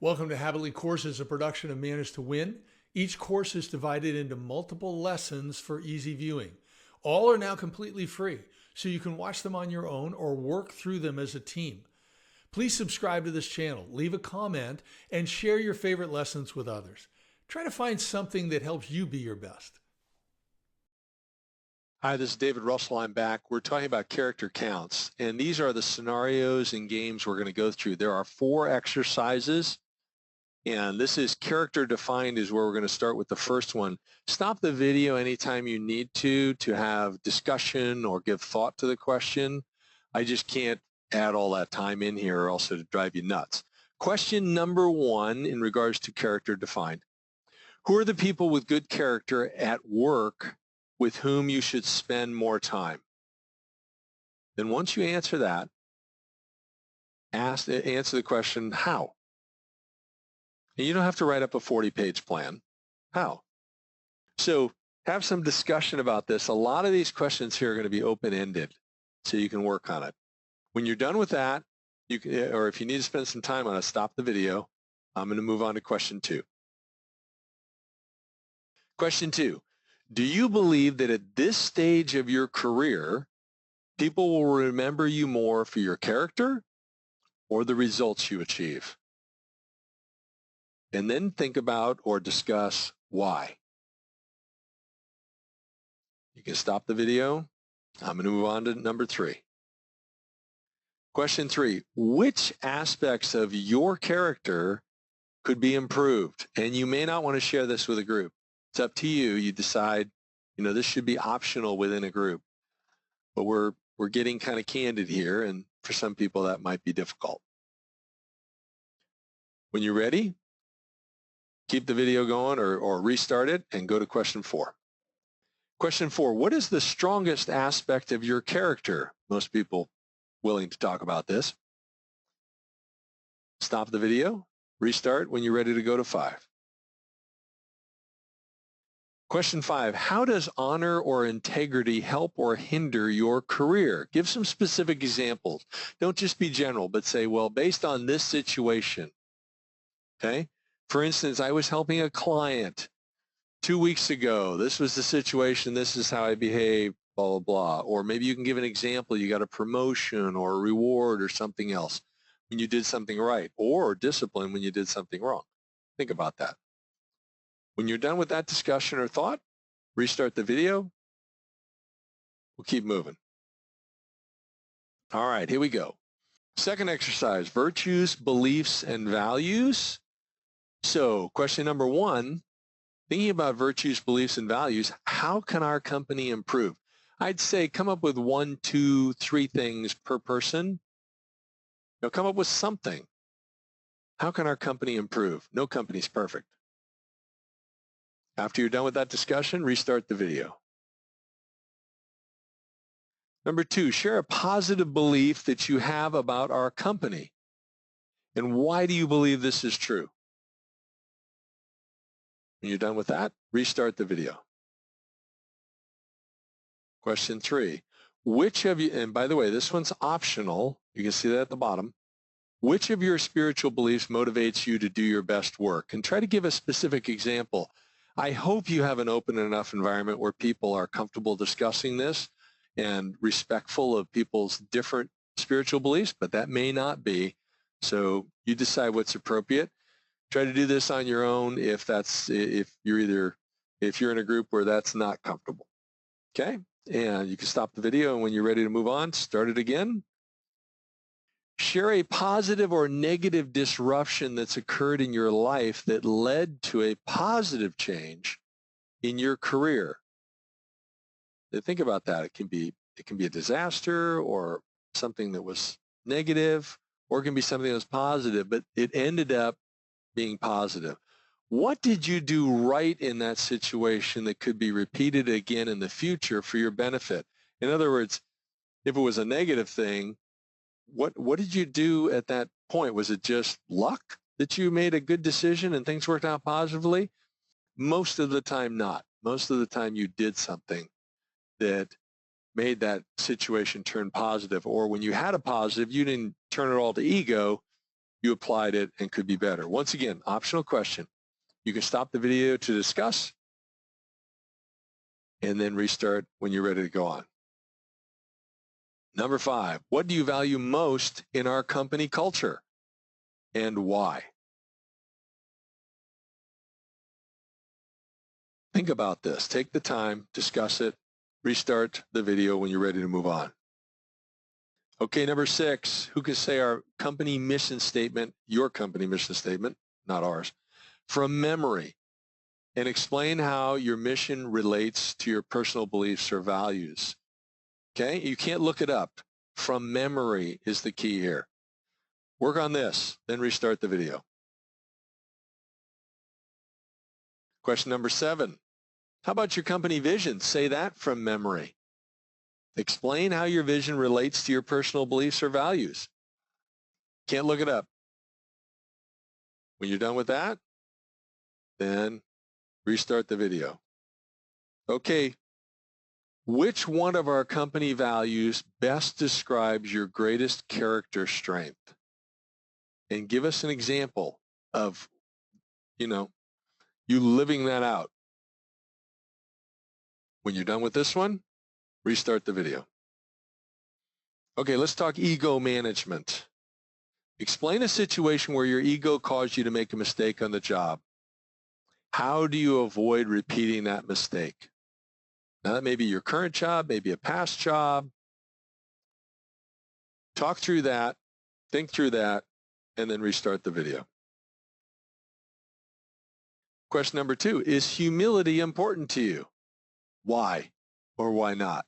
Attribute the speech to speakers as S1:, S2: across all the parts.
S1: Welcome to Habitly Courses, a production of Manage to Win. Each course is divided into multiple lessons for easy viewing. All are now completely free, so you can watch them on your own or work through them as a team. Please subscribe to this channel, leave a comment, and share your favorite lessons with others. Try to find something that helps you be your best.
S2: Hi, this is David Russell. I'm back. We're talking about character counts, and these are the scenarios and games we're going to go through. There are 4 exercises, and this is character defined is where we're going to start with the first one. Stop the video anytime you need to have discussion or give thought to the question. I just can't add all that time in here or else it'll drive you nuts. Question number 1 in regards to character defined. Who are the people with good character at work with whom you should spend more time? Then once you answer that, answer the question, how? And you don't have to write up a 40-page plan. How? So have some discussion about this. A lot of these questions here are going to be open-ended, so you can work on it. When you're done with that, you can, or if you need to spend some time on it, stop the video. I'm going to move on to question 2. Question 2. Do you believe that at this stage of your career, people will remember you more for your character or the results you achieve? And then think about or discuss why. You can stop the video. I'm going to move on to number 3. Question 3. Which aspects of your character could be improved? And you may not want to share this with a group. It's up to you. You decide, this should be optional within a group. But we're getting kind of candid here, and for some people that might be difficult. When you're ready, keep the video going or restart it and go to question 4. Question 4, what is the strongest aspect of your character? Most people willing to talk about this. Stop the video, restart when you're ready to go to 5. Question 5, how does honor or integrity help or hinder your career? Give some specific examples. Don't just be general, but say, well, based on this situation, okay? For instance, I was helping a client 2 weeks ago. This was the situation. This is how I behaved, blah, blah, blah. Or maybe you can give an example. You got a promotion or a reward or something else when you did something right, or discipline when you did something wrong. Think about that. When you're done with that discussion or thought, restart the video. We'll keep moving. All right, here we go. Second exercise, virtues, beliefs, and values. So question number 1, thinking about virtues, beliefs, and values, how can our company improve? I'd say come up with 1, 2, 3 things per person. Come up with something. How can our company improve? No company's perfect. After you're done with that discussion, restart the video. Number 2, share a positive belief that you have about our company. And why do you believe this is true? When you're done with that, restart the video. Question 3, which of you, and by the way, this one's optional. You can see that at the bottom. Which of your spiritual beliefs motivates you to do your best work? And try to give a specific example. I hope you have an open enough environment where people are comfortable discussing this and respectful of people's different spiritual beliefs, but that may not be. So you decide what's appropriate. Try to do this on your own if you're in a group where that's not comfortable. Okay? And you can stop the video, and when you're ready to move on, start it again. Share a positive or negative disruption that's occurred in your life that led to a positive change in your career. Think about that. It can be a disaster or something that was negative, or it can be something that was positive, but it ended up being positive. What did you do right in that situation that could be repeated again in the future for your benefit? In other words, if it was a negative thing, what did you do at that point? Was it just luck that you made a good decision and things worked out positively? Most of the time not. Most of the time you did something that made that situation turn positive. Or when you had a positive, you didn't turn it all to ego. you applied it and could be better. Once again, optional question. You can stop the video to discuss and then restart when you're ready to go on. Number 5, what do you value most in our company culture and why? Think about this. Take the time, discuss it, restart the video when you're ready to move on. Okay, number 6, who can say our company mission statement, your company mission statement, not ours, from memory, and explain how your mission relates to your personal beliefs or values. Okay, you can't look it up. From memory is the key here. Work on this, then restart the video. Question number 7, how about your company vision? Say that from memory. Explain how your vision relates to your personal beliefs or values. Can't look it up. When you're done with that, then restart the video. Okay, which one of our company values best describes your greatest character strength? And give us an example of, you living that out. When you're done with this one, restart the video. Okay, let's talk ego management. Explain a situation where your ego caused you to make a mistake on the job. How do you avoid repeating that mistake? Now, that may be your current job, maybe a past job. Talk through that, think through that, and then restart the video. Question number 2, is humility important to you? Why or why not?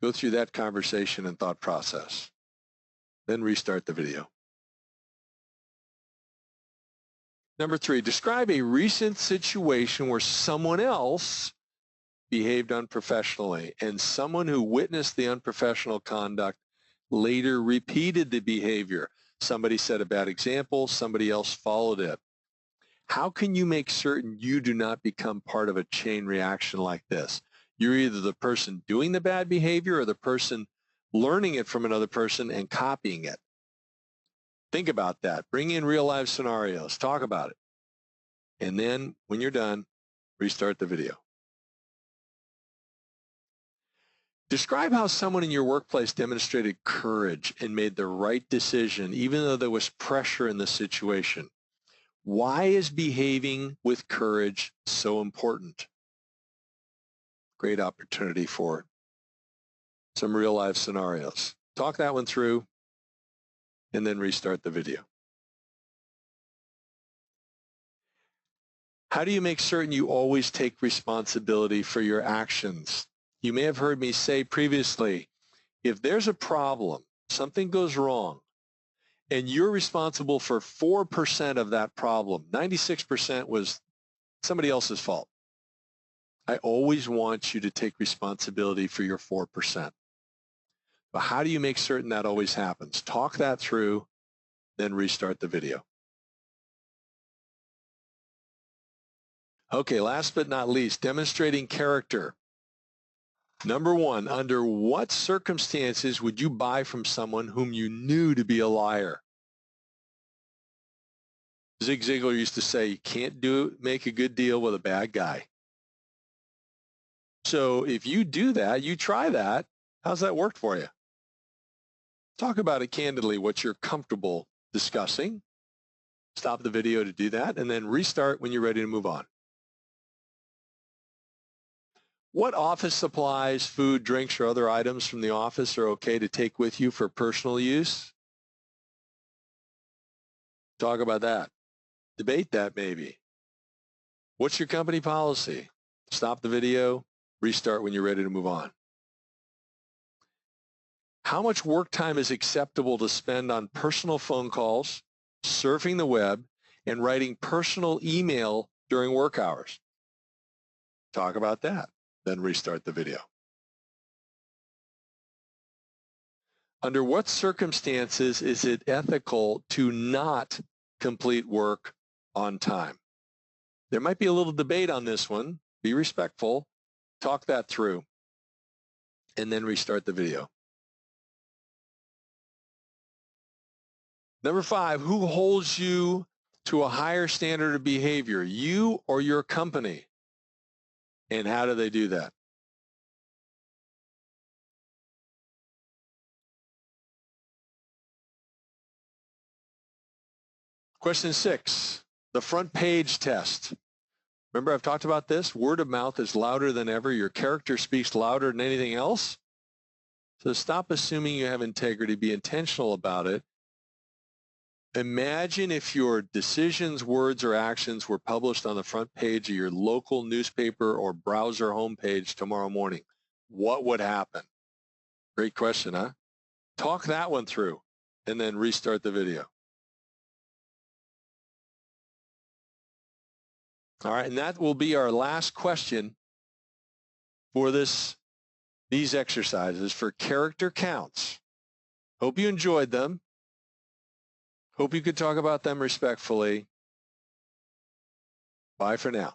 S2: Go through that conversation and thought process. Then restart the video. Number 3, describe a recent situation where someone else behaved unprofessionally and someone who witnessed the unprofessional conduct later repeated the behavior. Somebody set a bad example, somebody else followed it. How can you make certain you do not become part of a chain reaction like this? You're either the person doing the bad behavior or the person learning it from another person and copying it. Think about that. Bring in real life scenarios. Talk about it. And then when you're done, restart the video. Describe how someone in your workplace demonstrated courage and made the right decision even though there was pressure in the situation. Why is behaving with courage so important? Great opportunity for some real life scenarios. Talk that one through and then restart the video. How do you make certain you always take responsibility for your actions? You may have heard me say previously, if there's a problem, something goes wrong, and you're responsible for 4% of that problem, 96% was somebody else's fault. I always want you to take responsibility for your 4%. But how do you make certain that always happens? Talk that through, then restart the video. Okay, last but not least, demonstrating character. Number 1, under what circumstances would you buy from someone whom you knew to be a liar? Zig Ziglar used to say, you can't make a good deal with a bad guy. So if you do that, you try that, how's that worked for you? Talk about it candidly, what you're comfortable discussing. Stop the video to do that, and then restart when you're ready to move on. What office supplies, food, drinks, or other items from the office are okay to take with you for personal use? Talk about that. Debate that maybe. What's your company policy? Stop the video, restart when you're ready to move on. How much work time is acceptable to spend on personal phone calls, surfing the web, and writing personal email during work hours? Talk about that. Then restart the video. Under what circumstances is it ethical to not complete work on time? There might be a little debate on this one. Be respectful. Talk that through. And then restart the video. Number 5, who holds you to a higher standard of behavior, you or your company? And how do they do that? Question 6, the front page test. Remember, I've talked about this. Word of mouth is louder than ever. Your character speaks louder than anything else. So stop assuming you have integrity. Be intentional about it. Imagine if your decisions, words, or actions were published on the front page of your local newspaper or browser homepage tomorrow morning. What would happen? Great question, huh? Talk that one through and then restart the video. All right, and that will be our last question for these exercises for character counts. Hope you enjoyed them. Hope you could talk about them respectfully. Bye for now.